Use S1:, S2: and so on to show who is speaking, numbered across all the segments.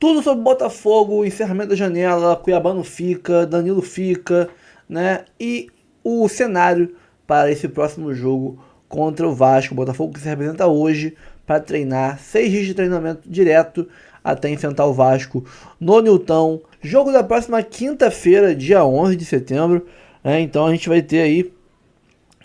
S1: Tudo sobre Botafogo, encerramento da janela, Cuiabá não fica, Danilo fica, né? E o cenário para esse próximo jogo contra o Vasco. O Botafogo que se representa hoje para treinar, 6 dias de treinamento direto até enfrentar o Vasco no Newton. Jogo da próxima quinta-feira, dia 11 de setembro, né? Então a gente vai ter aí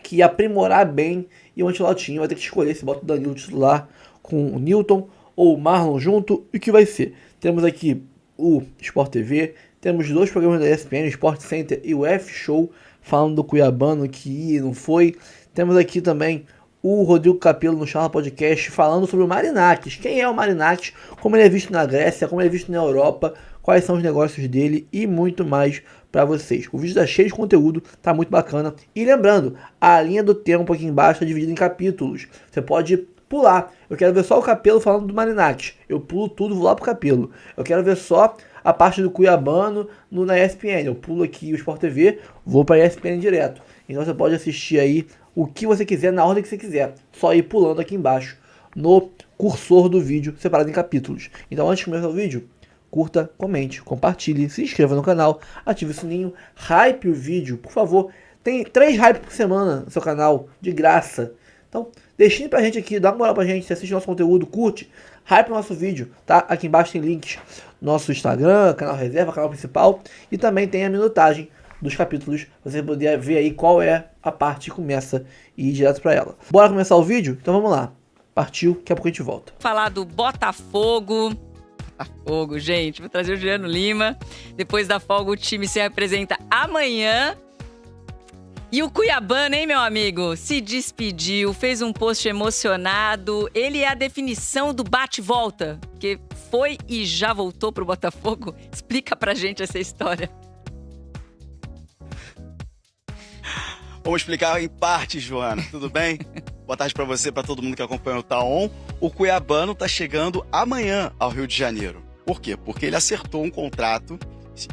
S1: que aprimorar bem e o Ancelotti vai ter que escolher se bota o Danilo titular com o Newton ou o Marlon junto e o que vai ser. Temos aqui o Sport TV, temos 2 programas da ESPN, o Sport Center e o F-Show, falando do Cuiabano que ia e não foi. Temos aqui também o Rodrigo Capello no Charla Podcast falando sobre o Marinakis. Quem é o Marinakis, como ele é visto na Grécia, como ele é visto na Europa, quais são os negócios dele e muito mais para vocês. O vídeo está cheio de conteúdo, tá muito bacana. E lembrando, a linha do tempo aqui embaixo é dividida em capítulos. Você pode pular. Eu quero ver só o Capello falando do Marinakis. Eu pulo tudo, vou lá pro Capello. Eu quero ver só a parte do Cuiabano na ESPN. Eu pulo aqui o Sport TV, vou para a ESPN direto. Então você pode assistir aí o que você quiser, na ordem que você quiser. Só ir pulando aqui embaixo, no cursor do vídeo, separado em capítulos. Então antes de começar o vídeo, curta, comente, compartilhe, se inscreva no canal, ative o sininho, hype o vídeo, por favor. Tem 3 hype por semana no seu canal, de graça. Então, deixem pra gente aqui, dá uma moral pra gente, assiste nosso conteúdo, curte, hype o nosso vídeo, tá? Aqui embaixo tem links, nosso Instagram, canal reserva, canal principal, e também tem a minutagem dos capítulos, você poder ver aí qual é a parte que começa e ir direto pra ela. Bora começar o vídeo? Então vamos lá. Partiu, daqui a pouco a gente volta.
S2: Falar do Botafogo. Botafogo, gente. Vou trazer o Juliano Lima. Depois da folga, o time se apresenta amanhã. E o Cuiabano, hein, meu amigo? Se despediu, fez um post emocionado. Ele é a definição do bate-volta, que foi e já voltou pro Botafogo. Explica pra gente essa história.
S3: Vamos explicar em partes, Joana. Tudo bem? Boa tarde para você, para todo mundo que acompanha o Taon. O Cuiabano está chegando amanhã ao Rio de Janeiro. Por quê? Porque ele acertou um contrato,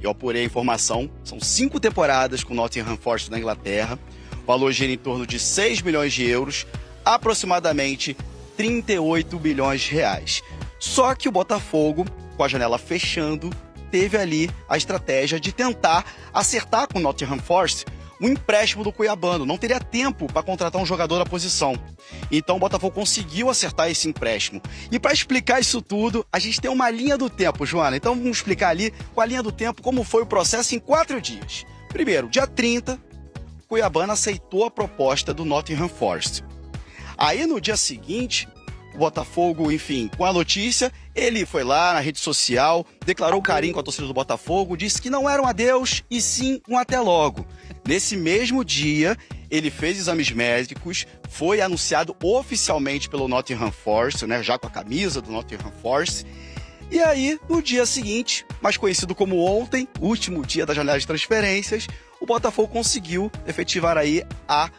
S3: eu apurei a informação, são 5 temporadas com o Nottingham Forest da Inglaterra. O valor gira em torno de 6 milhões de euros, aproximadamente 38 bilhões de reais. Só que o Botafogo, com a janela fechando, teve ali a estratégia de tentar acertar com o Nottingham Forest um empréstimo do Cuiabano. Não teria tempo para contratar um jogador da posição. Então o Botafogo conseguiu acertar esse empréstimo. E para explicar isso tudo, a gente tem uma linha do tempo, Joana. Então vamos explicar ali com a linha do tempo como foi o processo em 4 dias. Primeiro, dia 30, o Cuiabano aceitou a proposta do Nottingham Forest. Aí no dia seguinte, o Botafogo, enfim, com a notícia, ele foi lá na rede social, declarou carinho com a torcida do Botafogo, disse que não era um adeus e sim um até logo. Nesse mesmo dia, ele fez exames médicos, foi anunciado oficialmente pelo Nottingham Forest, né, já com a camisa do Nottingham Forest. E aí, no dia seguinte, mais conhecido como ontem, último dia da janela de transferências, o Botafogo conseguiu efetivar aí a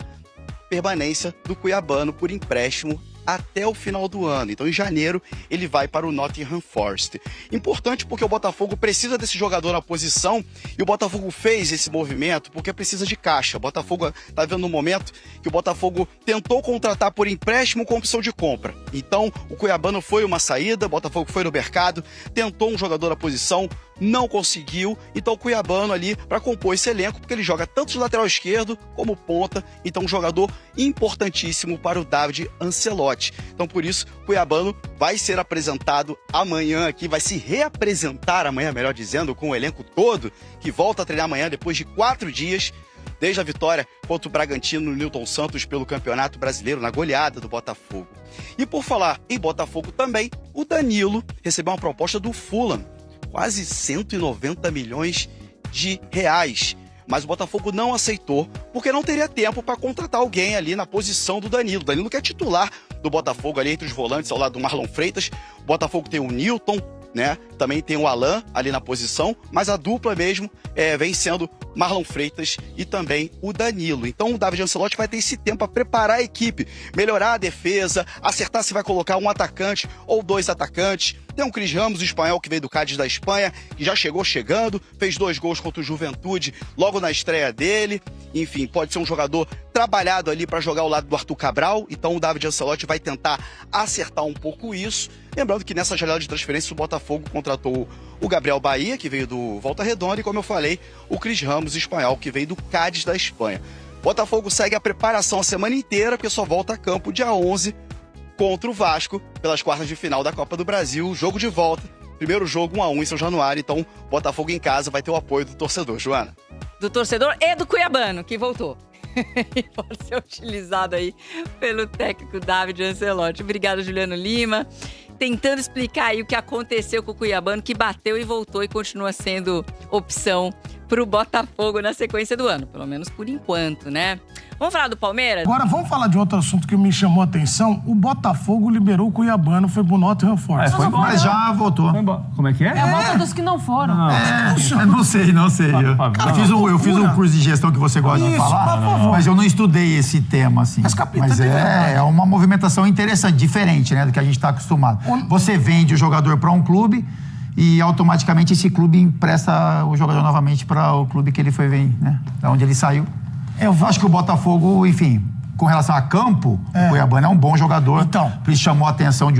S3: permanência do Cuiabano por empréstimo até o final do ano. Então, em janeiro, ele vai para o Nottingham Forest. Importante porque o Botafogo precisa desse jogador na posição e o Botafogo fez esse movimento porque precisa de caixa. O Botafogo está vendo um momento que o Botafogo tentou contratar por empréstimo com opção de compra. Então, o Cuiabano foi uma saída, o Botafogo foi no mercado, tentou um jogador na posição, não conseguiu, então o Cuiabano ali para compor esse elenco, porque ele joga tanto de lateral esquerdo como ponta, então um jogador importantíssimo para o David Ancelotti. Então por isso, o Cuiabano vai ser apresentado amanhã aqui, vai se reapresentar amanhã, melhor dizendo, com o elenco todo, que volta a treinar amanhã depois de 4 dias, desde a vitória contra o Bragantino no Newton Santos pelo Campeonato Brasileiro, na goleada do Botafogo. E por falar em Botafogo também, o Danilo recebeu uma proposta do Fulham, quase 190 milhões de reais. Mas o Botafogo não aceitou, porque não teria tempo para contratar alguém ali na posição do Danilo. O Danilo que é titular do Botafogo ali entre os volantes ao lado do Marlon Freitas. O Botafogo tem o Newton, né? Também tem o Alan ali na posição, mas a dupla mesmo vem sendo Marlon Freitas e também o Danilo. Então o David Ancelotti vai ter esse tempo para preparar a equipe, melhorar a defesa, acertar se vai colocar um atacante ou 2 atacantes. Tem um Cris Ramos, o espanhol que veio do Cádiz da Espanha, que já chegou chegando, fez 2 gols contra o Juventude logo na estreia dele. Enfim, pode ser um jogador trabalhado ali para jogar ao lado do Arthur Cabral, então o David Ancelotti vai tentar acertar um pouco isso. Lembrando que nessa janela de transferência o Botafogo contratou o Gabriel Bahia, que veio do Volta Redonda, e como eu falei, o Cris Ramos, espanhol, que veio do Cádiz da Espanha. Botafogo segue a preparação a semana inteira, porque só volta a campo dia 11 contra o Vasco, pelas quartas de final da Copa do Brasil, jogo de volta. Primeiro jogo 1-1 em São Januário, então Botafogo em casa vai ter o apoio do torcedor, Joana.
S2: Do torcedor e do cuiabano, que voltou. E pode ser utilizado aí pelo técnico David Ancelotti. Obrigado, Juliano Lima. Tentando explicar aí o que aconteceu com o cuiabano, que bateu e voltou e continua sendo opção pro Botafogo na sequência do ano. Pelo menos por enquanto, né? Vamos falar do Palmeiras?
S4: Agora, vamos falar de outro assunto que me chamou a atenção. O Botafogo liberou o cuiabano, foi pro Nottingham Forest.
S5: Mas já voltou.
S6: Como é que é?
S7: É a volta dos que não foram.
S5: Não sei. Eu fiz um curso de gestão que você gosta de falar, mas eu não estudei esse tema, assim. Mas é uma movimentação interessante, diferente, né, do que a gente está acostumado. Você vende o jogador para um clube e automaticamente esse clube empresta o jogador novamente para o clube que ele foi ver, né, da onde ele saiu. Eu acho que o Botafogo, enfim, com relação a campo, o Cuiabano é um bom jogador.
S4: Então,
S5: por isso chamou a atenção de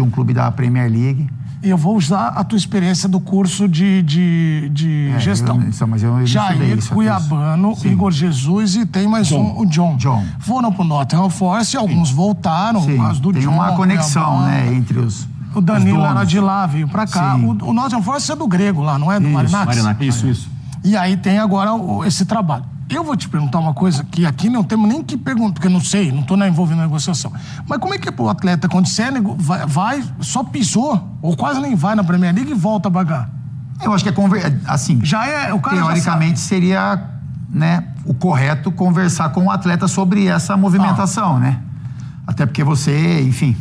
S5: um clube da Premier League.
S4: Eu vou usar a tua experiência do curso de gestão.
S5: Mas eu
S4: Jair, Cuiabano, Igor Jesus e tem mais o John. Foram pro Nottingham Forest, alguns voltaram, mas do
S5: tem
S4: John...
S5: Tem uma conexão, né, entre os...
S4: O Danilo era de lá, veio pra cá. O Nottingham Forest é do grego lá, não é? Do Marinax?
S6: Isso.
S4: E aí tem agora esse trabalho. Eu vou te perguntar uma coisa que aqui não temos nem que perguntar, porque eu não sei, não estou envolvido na negociação. Mas como é que o atleta, quando você vai, só pisou, ou quase nem vai na Premier League e volta a pagar?
S5: Eu acho que assim,
S4: o cara
S5: teoricamente seria, né, o correto conversar com o atleta sobre essa movimentação, né? Até porque você, enfim,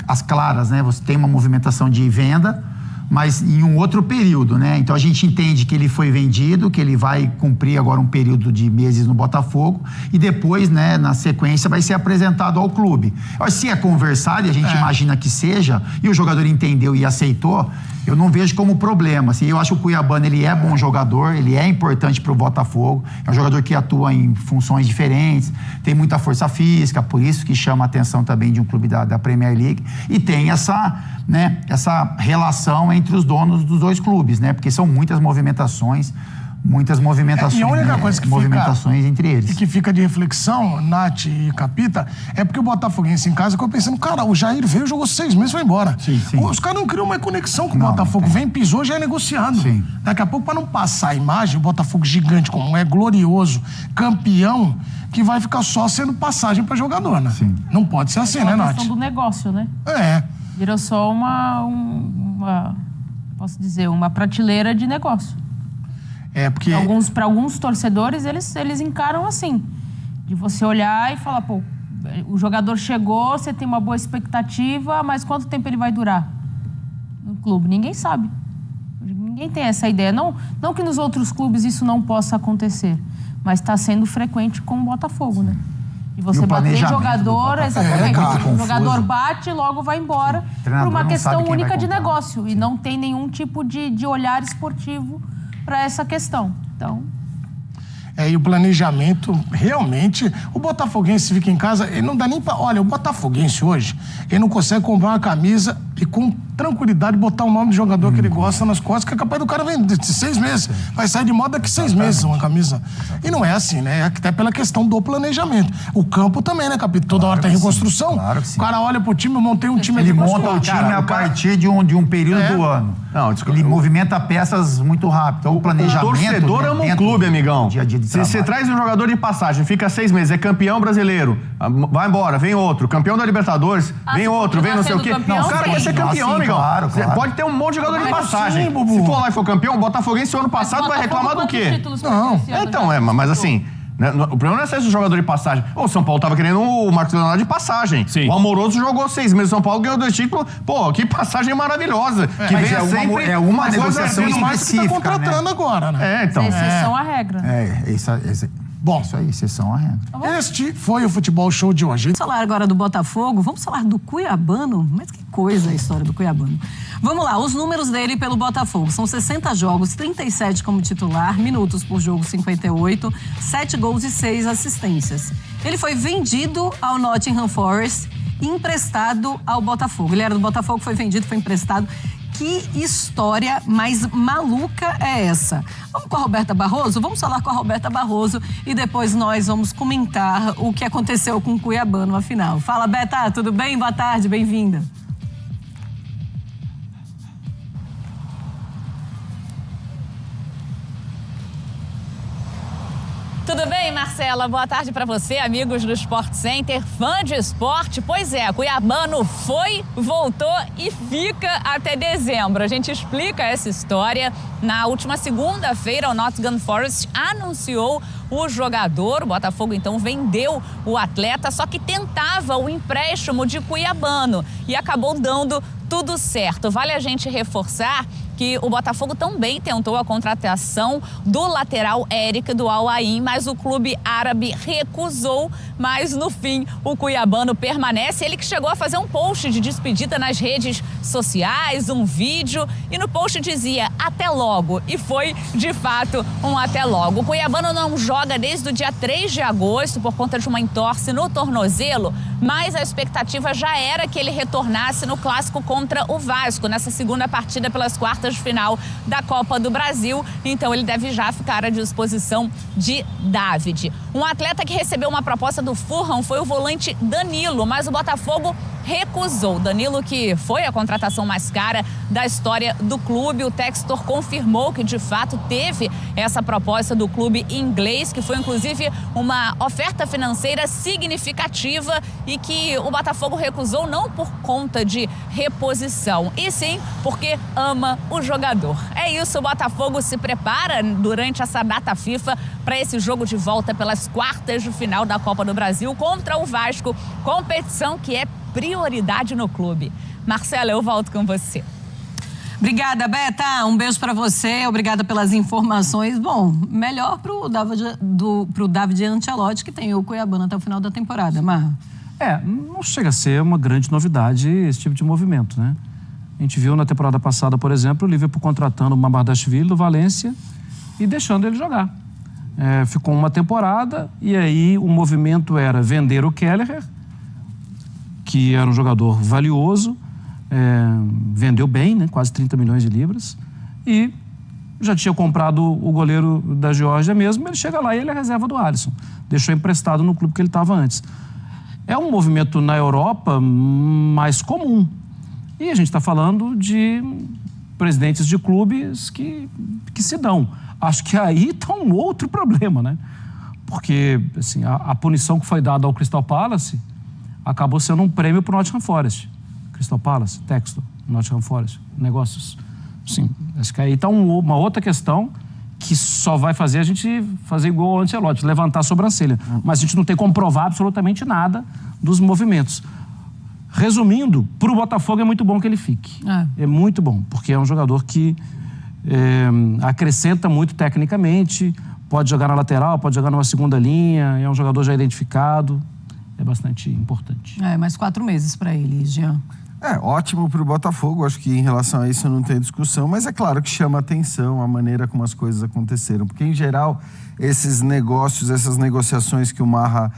S5: as claras, né? Você tem uma movimentação de venda, mas em um outro período, né? Então a gente entende que ele foi vendido, que ele vai cumprir agora um período de meses no Botafogo e depois, né, na sequência, vai ser apresentado ao clube. Se é conversado, e a gente imagina que seja, e o jogador entendeu e aceitou, eu não vejo como problema. Assim, eu acho que o Cuiabano, ele é bom jogador, ele é importante para o Botafogo, é um jogador que atua em funções diferentes, tem muita força física, por isso que chama a atenção também de um clube da Premier League, e tem essa relação entre os donos dos dois clubes, né? Porque são muitas movimentações
S4: E a única coisa que
S5: movimentações entre eles.
S4: E que fica de reflexão, Nath e Capita, é porque o Botafoguense em casa ficou pensando, cara, o Jair veio, jogou 6 meses e foi embora. Sim. Os caras não criam uma conexão com o Botafogo. Vem, pisou, já é negociado. Sim. Daqui a pouco, para não passar a imagem, o Botafogo gigante, como é glorioso, campeão, que vai ficar só sendo passagem para jogador, né? Sim. Não pode ser assim, né, Nath?
S7: É a questão do negócio, né? Virou só posso dizer, uma prateleira de negócio.
S4: Porque...
S7: Para alguns torcedores, eles encaram assim. De você olhar e falar, pô, o jogador chegou, você tem uma boa expectativa, mas quanto tempo ele vai durar no clube? Ninguém sabe. Ninguém tem essa ideia. Não que nos outros clubes isso não possa acontecer, mas está sendo frequente com o Botafogo, né? E você bater jogador, exatamente. O jogador bate e logo vai embora por uma questão única de negócio. E não tem nenhum tipo de olhar esportivo para essa questão. Então...
S4: E o planejamento, realmente, o botafoguense fica em casa, ele não dá nem pra... Olha, o botafoguense hoje, ele não consegue comprar uma camisa e com tranquilidade botar o nome do jogador que ele gosta nas costas, que é capaz do cara vender de 6 meses. Vai sair de moda daqui 6 meses uma camisa. E não é assim, né? É até pela questão do planejamento. O campo também, né, Capitão? Toda hora tem reconstrução.
S5: Claro que sim.
S4: O cara olha pro time, eu montei um time...
S5: Ele monta o time a partir de um período do ano. Não, ele movimenta peças muito rápido. Então, o planejamento...
S6: O torcedor ama um clube, amigão.
S5: Dia a dia de
S6: se você traz um jogador de passagem, fica 6 meses, é campeão brasileiro, vai embora, vem outro. Campeão da Libertadores, vem outro, vem não sei o quê. Não, o cara quer ser campeão, amigão.
S5: Claro.
S6: Pode ter um monte de jogador de passagem. Se for lá e for campeão, o Botafoguense ano passado vai reclamar do quê?
S7: Não.
S6: Então, mas assim... O problema não é ser esse jogador de passagem. O São Paulo tava querendo o Marcos Leonardo de passagem. Sim. O Amoroso jogou 6 meses no São Paulo, ganhou 2 títulos. Pô, que passagem maravilhosa. Que vem sempre...
S5: É uma negociação específica,
S4: que tá contratando agora, né?
S6: Então.
S7: Exceção à regra.
S5: Essa
S4: Bom,
S5: Isso aí, exceção à regra.
S4: este foi o Futebol Show de hoje.
S8: Vamos falar agora do Botafogo, vamos falar do Cuiabano. Mas que coisa a história do Cuiabano. Vamos lá, os números dele pelo Botafogo. São 60 jogos, 37 como titular, minutos por jogo 58, 7 gols e 6 assistências. Ele foi vendido ao Nottingham Forest e emprestado ao Botafogo. Ele era do Botafogo, foi vendido, foi emprestado. Que história mais maluca é essa? Vamos com a Roberta Barroso? Vamos falar com a Roberta Barroso e depois nós vamos comentar o que aconteceu com o Cuiabano, afinal. Fala, Beta, tudo bem? Boa tarde, bem-vinda.
S9: Tudo bem, Marcela? Boa tarde para você, amigos do Sport Center, fã de esporte. Pois é, Cuiabano foi, voltou e fica até dezembro. A gente explica essa história. Na última segunda-feira, o Nottingham Forest anunciou o jogador. O Botafogo, então, vendeu o atleta, só que tentava o empréstimo de Cuiabano e acabou dando tudo certo. Vale a gente reforçar que o Botafogo também tentou a contratação do lateral Eric do Al Ain, mas o clube árabe recusou, mas no fim o Cuiabano permanece. Ele que chegou a fazer um post de despedida nas redes sociais, um vídeo, e no post dizia até logo, e foi de fato um até logo. O Cuiabano não joga desde o dia 3 de agosto por conta de uma entorse no tornozelo, mas a expectativa já era que ele retornasse no clássico contra o Vasco, nessa segunda partida pelas quartas de final da Copa do Brasil. Então ele deve já ficar à disposição de David. Um atleta que recebeu uma proposta do Fulham foi o volante Danilo, mas o Botafogo recusou. Danilo, que foi a contratação mais cara da história do clube. O Textor confirmou que de fato teve essa proposta do clube inglês, que foi inclusive uma oferta financeira significativa e que o Botafogo recusou não por conta de reposição, e sim porque ama o jogador. É isso, o Botafogo se prepara durante essa data FIFA para esse jogo de volta pelas quartas de final da Copa do Brasil contra o Vasco, competição que é prioridade no clube. Marcela, eu volto com você.
S8: Obrigada, Beta. Um beijo para você. Obrigada pelas informações. Bom, melhor pro David Ancelotti, que tem o Cuiabano até o final da temporada. Marra.
S10: Não chega a ser uma grande novidade esse tipo de movimento, né? A gente viu na temporada passada, por exemplo, o Liverpool contratando o Mamardashvili do Valência e deixando ele jogar. Ficou uma temporada e aí o movimento era vender o Kelleher, que era um jogador valioso, vendeu bem, né, quase 30 milhões de libras, e já tinha comprado o goleiro da Geórgia mesmo. Ele chega lá e ele é reserva do Alisson, deixou emprestado no clube que ele estava antes. É um movimento na Europa mais comum, e a gente está falando de presidentes de clubes que se dão. Acho que aí está um outro problema, né? Porque assim, a punição que foi dada ao Crystal Palace acabou sendo um prêmio para o Nottingham Forest. Crystal Palace, Textor, Nottingham Forest, negócios. Sim, acho que aí está uma outra questão que só vai fazer a gente fazer igual ao Ancelotti, levantar a sobrancelha. Mas a gente não tem como provar absolutamente nada dos movimentos. Resumindo, para o Botafogo é muito bom que ele fique. É muito bom, porque é um jogador que acrescenta muito tecnicamente, pode jogar na lateral, pode jogar numa segunda linha, é um jogador já identificado. É bastante importante.
S8: Mais 4 meses para ele, Jean.
S11: Ótimo para o Botafogo, acho que em relação a isso não tem discussão, mas é claro que chama atenção a maneira como as coisas aconteceram, porque em geral esses negócios, essas negociações que o Marra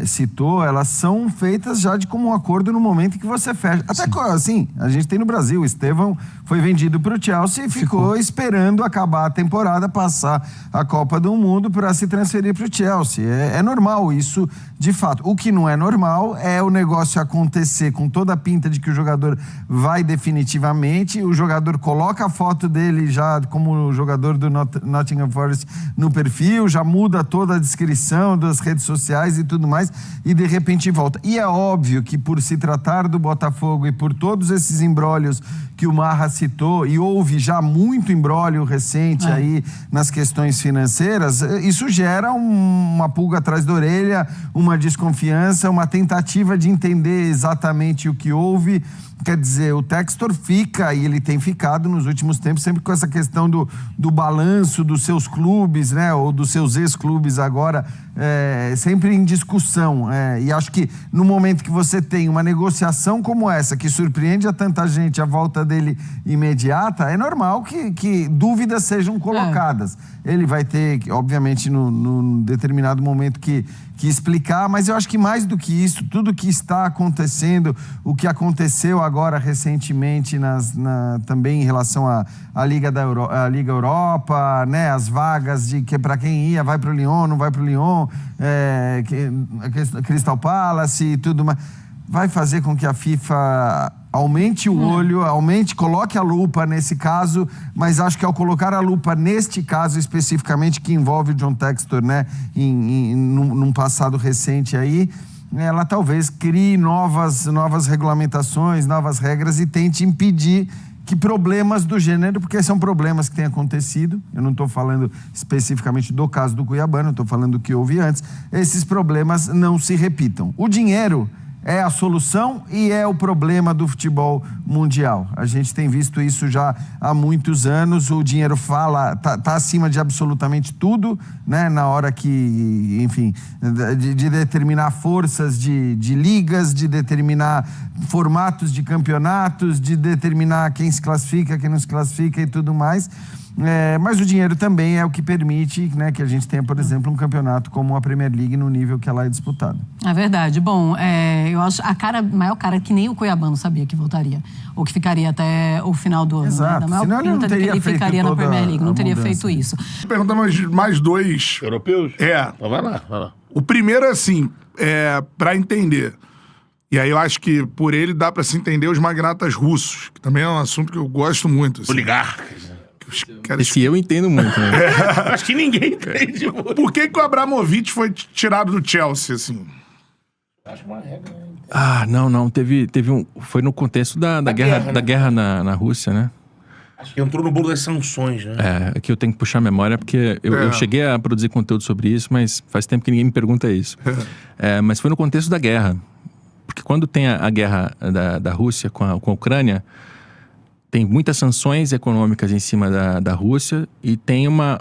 S11: citou, elas são feitas já de como um acordo no momento em que você fecha. Até assim, a gente tem no Brasil, o Estevão foi vendido para o Chelsea e ficou esperando acabar a temporada, passar a Copa do Mundo para se transferir para o Chelsea. É normal isso, de fato. O que não é normal é o negócio acontecer com toda a pinta de que o jogador vai definitivamente, o jogador coloca a foto dele já como jogador do Nottingham Forest no perfil, já muda toda a descrição das redes sociais e tudo mais, e de repente volta. E é óbvio que por se tratar do Botafogo e por todos esses imbrólios que o Marra citou, e houve já muito imbróglio recente aí nas questões financeiras, isso gera uma pulga atrás da orelha, uma desconfiança, uma tentativa de entender exatamente o que houve Quer dizer, o Textor fica, e ele tem ficado nos últimos tempos, sempre com essa questão do balanço dos seus clubes, né? Ou dos seus ex-clubes agora, sempre em discussão. E acho que no momento que você tem uma negociação como essa, que surpreende a tanta gente, a volta dele imediata, é normal que dúvidas sejam colocadas. Ele vai ter, obviamente, num determinado momento que explicar, mas eu acho que mais do que isso, tudo que está acontecendo, o que aconteceu agora recentemente também em relação à Liga Europa, né, as vagas de que para quem ia, vai para o Lyon, não vai para o Lyon, Crystal Palace e tudo mais, vai fazer com que a FIFA aumente o olho, coloque a lupa nesse caso, mas acho que ao colocar a lupa neste caso especificamente, que envolve o John Textor, né, num passado recente aí, ela talvez crie novas regulamentações, novas regras e tente impedir que problemas do gênero, porque são problemas que têm acontecido, eu não estou falando especificamente do caso do Cuiabano, estou falando do que houve antes, esses problemas não se repitam. O dinheiro é a solução e é o problema do futebol mundial. A gente tem visto isso já há muitos anos. O dinheiro tá acima de absolutamente tudo, né? Na hora que, enfim, de determinar forças de ligas, de determinar formatos de campeonatos, de determinar quem se classifica, quem não se classifica e tudo mais. Mas o dinheiro também é o que permite, né, que a gente tenha, por exemplo, um campeonato como a Premier League no nível que ela é disputada.
S8: É verdade. Bom, eu acho a maior cara que nem o Cuiabano sabia que voltaria. Ou que ficaria até o final do ano.
S11: Exato.
S8: Né? Da maior
S11: Senão ele não
S8: pinta de que
S11: teria
S8: ele
S11: feito
S8: ficaria na
S11: toda
S8: Premier League. Não
S11: a
S8: teria
S11: mudança.
S8: feito isso.
S12: Perguntamos mais dois.
S13: Europeus?
S12: Então
S13: vai lá.
S12: O primeiro é assim, para entender. E aí eu acho que por ele dá para se entender os magnatas russos, que também é um assunto que eu gosto muito. Assim.
S13: Oligarcas.
S14: Esse eu entendo muito, né?
S13: Acho que ninguém entende muito.
S12: Por que o Abramovich foi tirado do Chelsea, assim?
S13: Acho uma regra.
S14: Não. Foi no contexto da guerra na Rússia, né?
S13: Acho que entrou no bolo das sanções, né?
S14: Aqui eu tenho que puxar a memória, porque eu cheguei a produzir conteúdo sobre isso, mas faz tempo que ninguém me pergunta isso. Mas foi no contexto da guerra. Porque quando tem a guerra da Rússia com a Ucrânia, tem muitas sanções econômicas em cima da Rússia e tem uma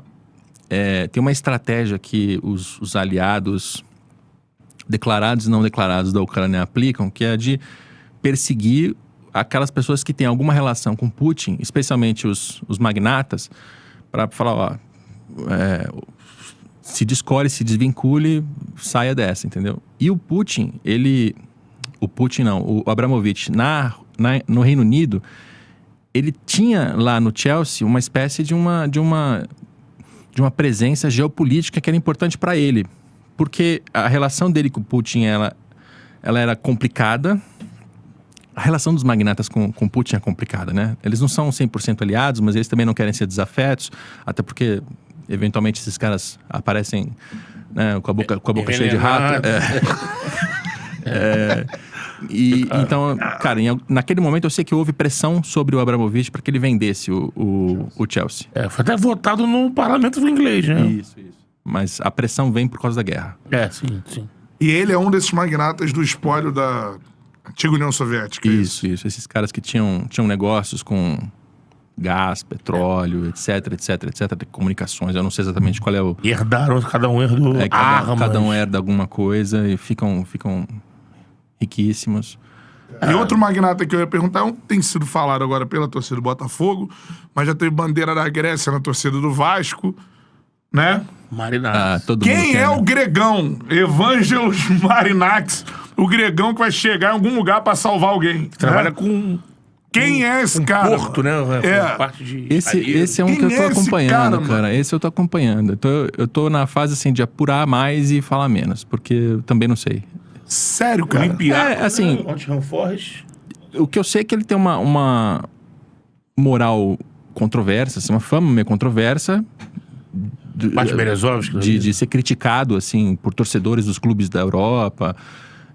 S14: estratégia que os aliados declarados e não declarados da Ucrânia aplicam, que é de perseguir aquelas pessoas que têm alguma relação com Putin, especialmente os magnatas, para falar, se descore, se desvincule, saia dessa, entendeu? E o Abramovich, no Reino Unido, ele tinha lá no Chelsea uma espécie de uma presença geopolítica que era importante para ele. Porque a relação dele com o Putin, ela era complicada. A relação dos magnatas com Putin é complicada, né? Eles não são 100% aliados, mas eles também não querem ser desafetos. Até porque, eventualmente, esses caras aparecem, né, com a boca cheia de rato. Então, cara, naquele momento eu sei que houve pressão sobre o Abramovich para que ele vendesse o Chelsea.
S13: Foi até votado no parlamento inglês, né?
S14: Isso. Mas a pressão vem por causa da guerra.
S13: Sim.
S12: E ele é um desses magnatas do espólio da antiga União Soviética.
S14: Isso. Esses caras que tinham negócios com gás, petróleo, etc, comunicações. Eu não sei exatamente qual é o...
S13: Herdaram, cada um herdou armas.
S14: Cada um herda alguma coisa e ficam riquíssimos.
S12: E outro magnata que eu ia perguntar, tem sido falado agora pela torcida do Botafogo, mas já teve bandeira da Grécia na torcida do Vasco, né?
S13: Marinakis.
S12: Quem é o Gregão? Evangelos Marinakis, o Gregão que vai chegar em algum lugar pra salvar alguém.
S13: Trabalha com...
S12: Quem é esse cara?
S13: Porto, né? Parte de
S14: esse é um que eu tô acompanhando, cara. Esse eu tô acompanhando. Eu tô na fase, assim, de apurar mais e falar menos, porque eu também não sei.
S12: Sério, cara?
S14: Assim, o que eu sei é que ele tem uma moral controversa, assim, uma fama meio controversa de ser criticado, assim, por torcedores dos clubes da Europa,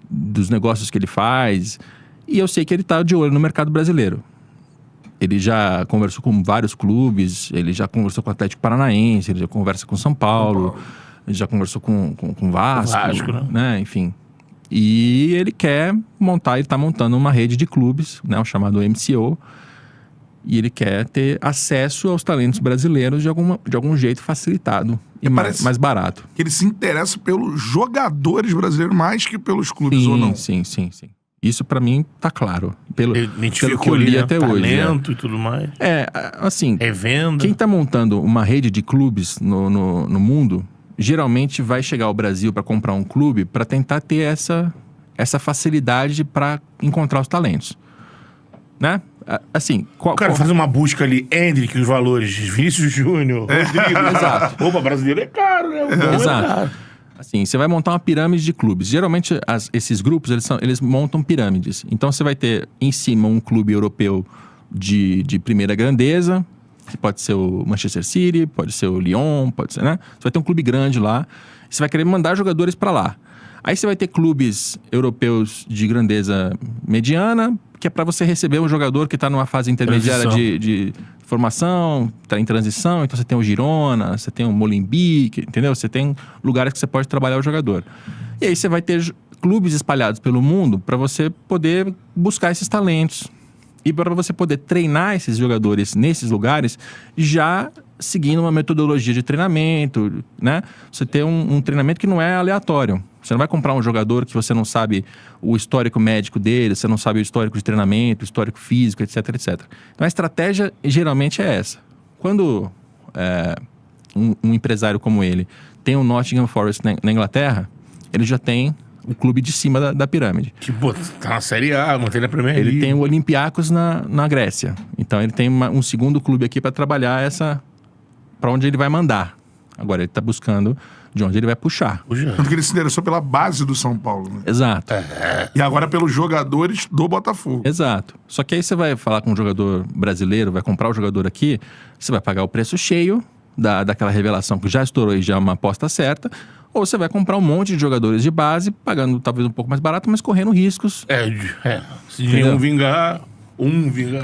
S14: dos negócios que ele faz. E eu sei que ele tá de olho no mercado brasileiro. Ele já conversou com vários clubes, ele já conversou com o Atlético Paranaense, ele já conversa com São Paulo, ele já conversou com Vasco, né? Enfim. E ele quer montar, ele está montando uma rede de clubes, né, o chamado MCO, e ele quer ter acesso aos talentos brasileiros de algum jeito facilitado e mais barato.
S12: Que ele se interessa pelos jogadores brasileiros mais que pelos clubes, ou não?
S14: Sim. Isso pra mim tá claro. Pelo que eu
S13: ali,
S14: li
S13: né?
S14: até hoje.
S13: Talento e tudo mais.
S14: Assim,
S13: Revenda.
S14: Quem tá montando uma rede de clubes no mundo, geralmente vai chegar ao Brasil para comprar um clube para tentar ter essa facilidade para encontrar os talentos. Né? Assim,
S13: o cara faz uma busca ali, Hendrick, os valores, Vinícius Júnior, Rodrigo.
S14: Exato.
S13: Opa, brasileiro é caro, né?
S14: Exato. É caro. Assim, você vai montar uma pirâmide de clubes. Geralmente, esses grupos, eles montam pirâmides. Então, você vai ter em cima um clube europeu de primeira grandeza, que pode ser o Manchester City, pode ser o Lyon, pode ser, né? Você vai ter um clube grande lá, você vai querer mandar jogadores para lá. Aí você vai ter clubes europeus de grandeza mediana, que é para você receber um jogador que está numa fase intermediária de formação, está em transição. Então você tem o Girona, você tem o Molenbeek, entendeu? Você tem lugares que você pode trabalhar o jogador. E aí você vai ter clubes espalhados pelo mundo para você poder buscar esses talentos. E para você poder treinar esses jogadores nesses lugares, já seguindo uma metodologia de treinamento, né? Você tem um treinamento que não é aleatório. Você não vai comprar um jogador que você não sabe o histórico médico dele, você não sabe o histórico de treinamento, o histórico físico, etc, etc. Então a estratégia geralmente é essa. Quando um empresário como ele tem o Nottingham Forest na Inglaterra, ele já tem o clube de cima da pirâmide.
S13: Tipo, tá na Série A, mantém na Premier League.
S14: Ele tem o Olympiacos na Grécia. Então ele tem um segundo clube aqui para trabalhar para onde ele vai mandar. Agora ele está buscando de onde ele vai puxar.
S12: Tanto que ele se interessou pela base do São Paulo, né?
S14: Exato.
S12: E agora pelos jogadores do Botafogo.
S14: Exato. Só que aí você vai falar com um jogador brasileiro, vai comprar o jogador aqui, você vai pagar o preço cheio daquela revelação que já estourou e já é uma aposta certa, ou você vai comprar um monte de jogadores de base, pagando talvez um pouco mais barato, mas correndo riscos.
S13: Se um vingar...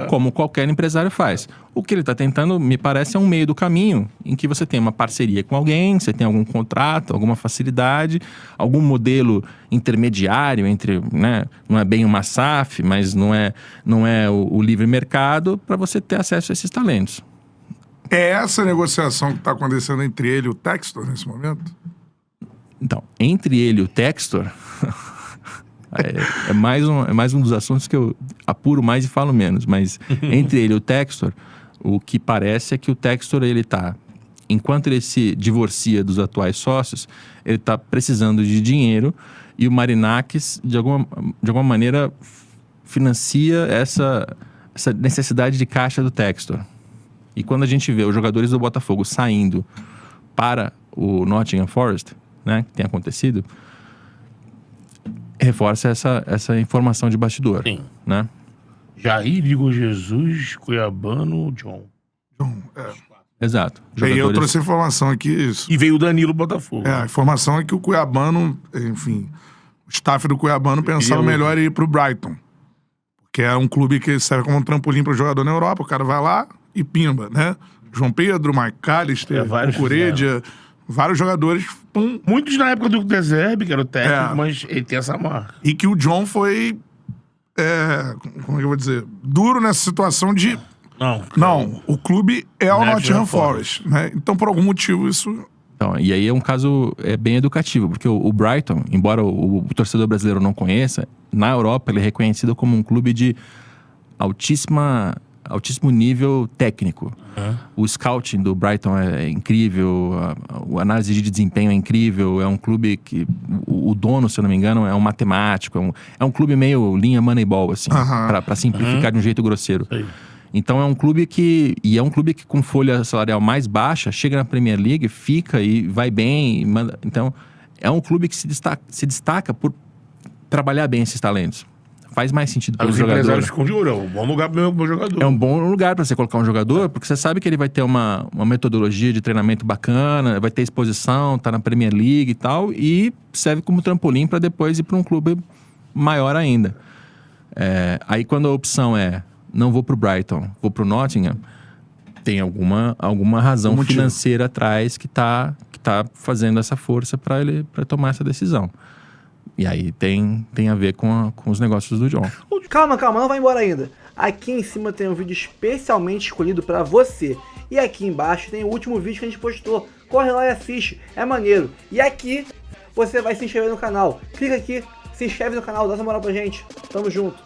S14: Como qualquer empresário faz. O que ele está tentando, me parece, é um meio do caminho em que você tem uma parceria com alguém, você tem algum contrato, alguma facilidade, algum modelo intermediário entre, né, não é bem uma SAF, mas não é o livre mercado, para você ter acesso a esses talentos.
S12: É essa negociação que está acontecendo entre ele e o Textor nesse momento?
S14: Então, entre ele e o Textor... É mais um dos assuntos que eu apuro mais e falo menos. Mas entre ele e o Textor, o que parece é que o Textor, ele tá... Enquanto ele se divorcia dos atuais sócios, ele tá precisando de dinheiro e o Marinakis, de alguma maneira, financia essa necessidade de caixa do Textor. E quando a gente vê os jogadores do Botafogo saindo para o Nottingham Forest, né, que tem acontecido... reforça essa informação de bastidor.
S13: Sim.
S14: Né?
S13: Jair, Igor Jesus, Cuiabano, John.
S14: Exato.
S12: E eu trouxe a informação aqui.
S13: E veio o Danilo Botafogo.
S12: A informação é que o Cuiabano, enfim, o staff do Cuiabano pensava melhor ir pro Brighton. Porque é um clube que serve como um trampolim pro jogador na Europa. O cara vai lá e pimba, né? João Pedro, McAllister, Curedia... Vários jogadores...
S13: Muitos na época do De Zerbi, que era o técnico, mas ele tem essa marca.
S12: E que o John foi... como é que eu vou dizer? Duro nessa situação de... Não, o clube é o Nottingham Forest, né? Então, por algum motivo, isso...
S14: Então, e aí é um caso bem educativo, porque o Brighton, embora o torcedor brasileiro não conheça, na Europa ele é reconhecido como um clube de altíssimo nível técnico. O scouting do Brighton é incrível, a análise de desempenho é incrível, é um clube que o dono, se eu não me engano, é um matemático, é um clube meio linha Moneyball, assim, para simplificar de um jeito grosseiro. Então é um clube que com folha salarial mais baixa, chega na Premier League, fica e vai bem, então é um clube que se destaca por trabalhar bem esses talentos. Faz mais sentido para os jogadores.
S13: Ficam de ouro, é um bom lugar para o meu jogador.
S14: É um bom lugar para você colocar um jogador, porque você sabe que ele vai ter uma metodologia de treinamento bacana, vai ter exposição, tá na Premier League e tal, e serve como trampolim para depois ir para um clube maior ainda. Aí quando a opção é não vou para o Brighton, vou para o Nottingham, tem alguma razão financeira atrás que tá fazendo essa força para tomar essa decisão. E aí tem a ver com os negócios do John.
S1: Calma, não vai embora ainda. Aqui em cima tem um vídeo especialmente escolhido pra você. E aqui embaixo tem o último vídeo que a gente postou. Corre lá e assiste, é maneiro. E aqui você vai se inscrever no canal. Clica aqui, se inscreve no canal, dá essa moral pra gente. Tamo junto.